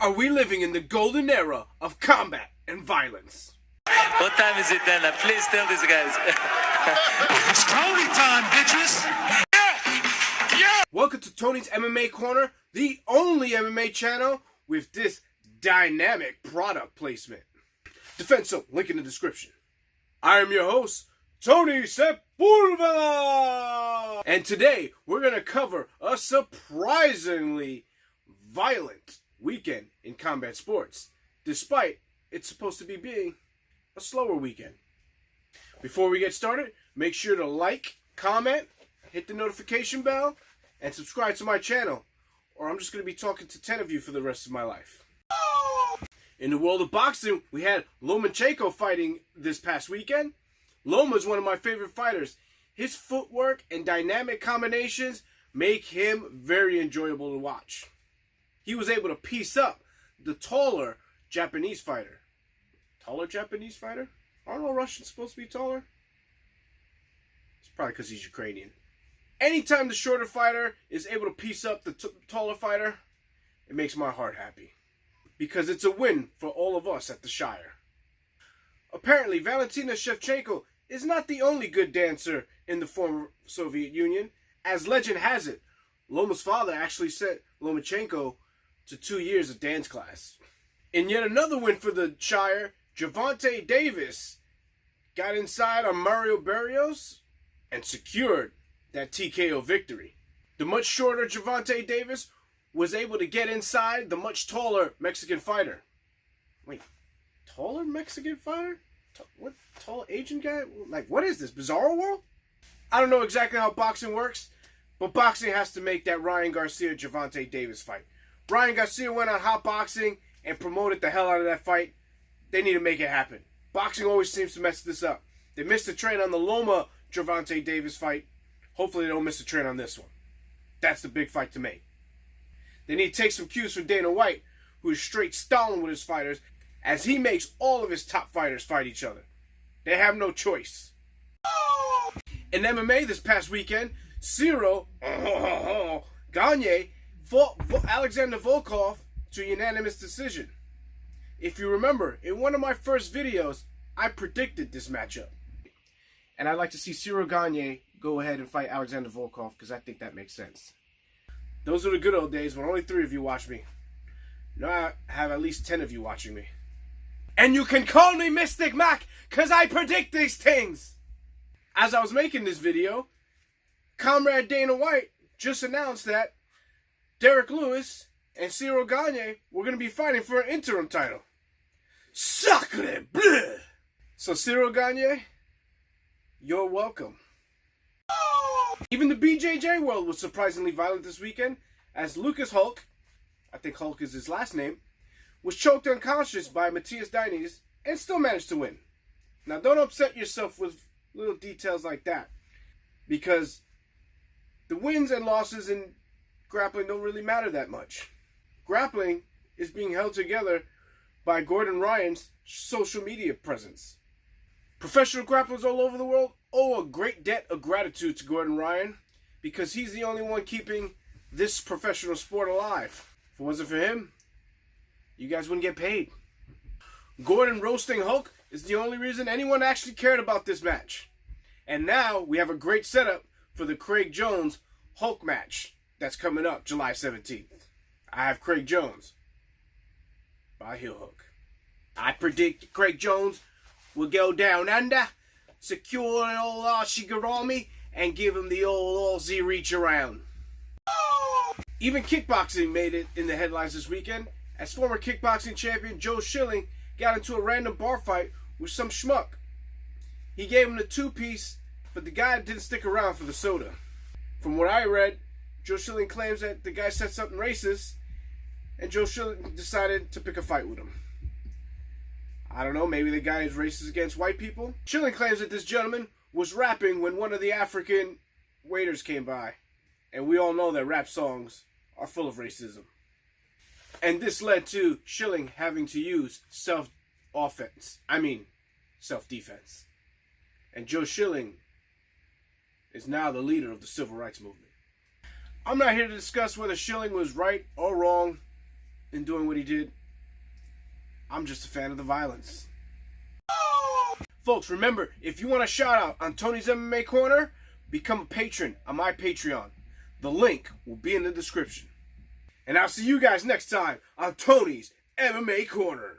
Are we living in the golden era of combat and violence? What time is it then? Please tell these guys. It's Tony time, bitches! Yeah! Welcome to Tony's MMA Corner, the only MMA channel with this dynamic product placement. Defenso, link in the description. I am your host, Tony Sepulveda! And today, we're going to cover a surprisingly violent weekend in combat sports, despite it's supposed to be being a slower weekend. Before we get started, make sure to like, comment, hit the notification bell, and subscribe to my channel, or I'm just going to be talking to 10 of you for the rest of my life. In the world of boxing, we had Lomachenko fighting this past weekend. Loma is one of my favorite fighters. His footwork and dynamic combinations make him very enjoyable to watch. He was able to piece up the taller Japanese fighter. Taller Japanese fighter? Aren't all Russians supposed to be taller? It's probably because he's Ukrainian. Anytime the shorter fighter is able to piece up the taller fighter, it makes my heart happy. Because it's a win for all of us at the Shire. Apparently, Valentina Shevchenko is not the only good dancer in the former Soviet Union. As legend has it, Loma's father actually sent Lomachenko to 2 years of dance class. In yet another win for the Shire, Gervonta Davis got inside on Mario Barrios and secured that TKO victory. The much shorter Gervonta Davis was able to get inside the much taller Mexican fighter. Wait, taller Mexican fighter? What, tall Asian guy? Like, what is this, Bizarro World? I don't know exactly how boxing works, but boxing has to make that Ryan Garcia-Gervonta Davis fight. Ryan Garcia went on Hot Boxing and promoted the hell out of that fight. They need to make it happen. Boxing always seems to mess this up. They missed the train on the Loma-Gervonta Davis fight. Hopefully they don't miss the train on this one. That's the big fight to make. They need to take some cues from Dana White, who is straight Stalin with his fighters, as he makes all of his top fighters fight each other. They have no choice. In MMA this past weekend, Ciro Gagne fought Alexander Volkov to a unanimous decision. If you remember, in one of my first videos, I predicted this matchup. And I'd like to see Ciro Gagne go ahead and fight Alexander Volkov, because I think that makes sense. Those are the good old days when only 3 of you watch me. Now I have at least 10 of you watching me. And you can call me Mystic Mac, because I predict these things! As I was making this video, Comrade Dana White just announced that Derek Lewis and Ciro Gagne were going to be fighting for an interim title. Sacre bleu! So Ciro Gagne, you're welcome. Even the BJJ world was surprisingly violent this weekend, as Lucas Hulk, I think Hulk is his last name, was choked unconscious by Matthias Diniz and still managed to win. Now don't upset yourself with little details like that, because the wins and losses in grappling don't really matter that much. Grappling is being held together by Gordon Ryan's social media presence. Professional grapplers all over the world owe a great debt of gratitude to Gordon Ryan, because he's the only one keeping this professional sport alive. If it wasn't for him, you guys wouldn't get paid. Gordon roasting Hulk is the only reason anyone actually cared about this match. And now we have a great setup for the Craig Jones Hulk match that's coming up July 17th. I have Craig Jones by heel hook. I predict Craig Jones will go down under, secure an old Shigarami, and give him the old Aussie reach around. Even kickboxing made it in the headlines this weekend, as former kickboxing champion Joe Schilling got into a random bar fight with some schmuck. He gave him the 2-piece, but the guy didn't stick around for the soda. From what I read, Joe Schilling claims that the guy said something racist, and Joe Schilling decided to pick a fight with him. I don't know, maybe the guy is racist against white people? Schilling claims that this gentleman was rapping when one of the African waiters came by. And we all know that rap songs are full of racism. And this led to Schilling having to use self-defense. And Joe Schilling is now the leader of the civil rights movement. I'm not here to discuss whether Schilling was right or wrong. in doing what he did. I'm just a fan of the violence. Folks, remember, if you want a shout out on Tony's MMA Corner, become a patron on my Patreon. The link will be in the description. And I'll see you guys next time on Tony's MMA Corner.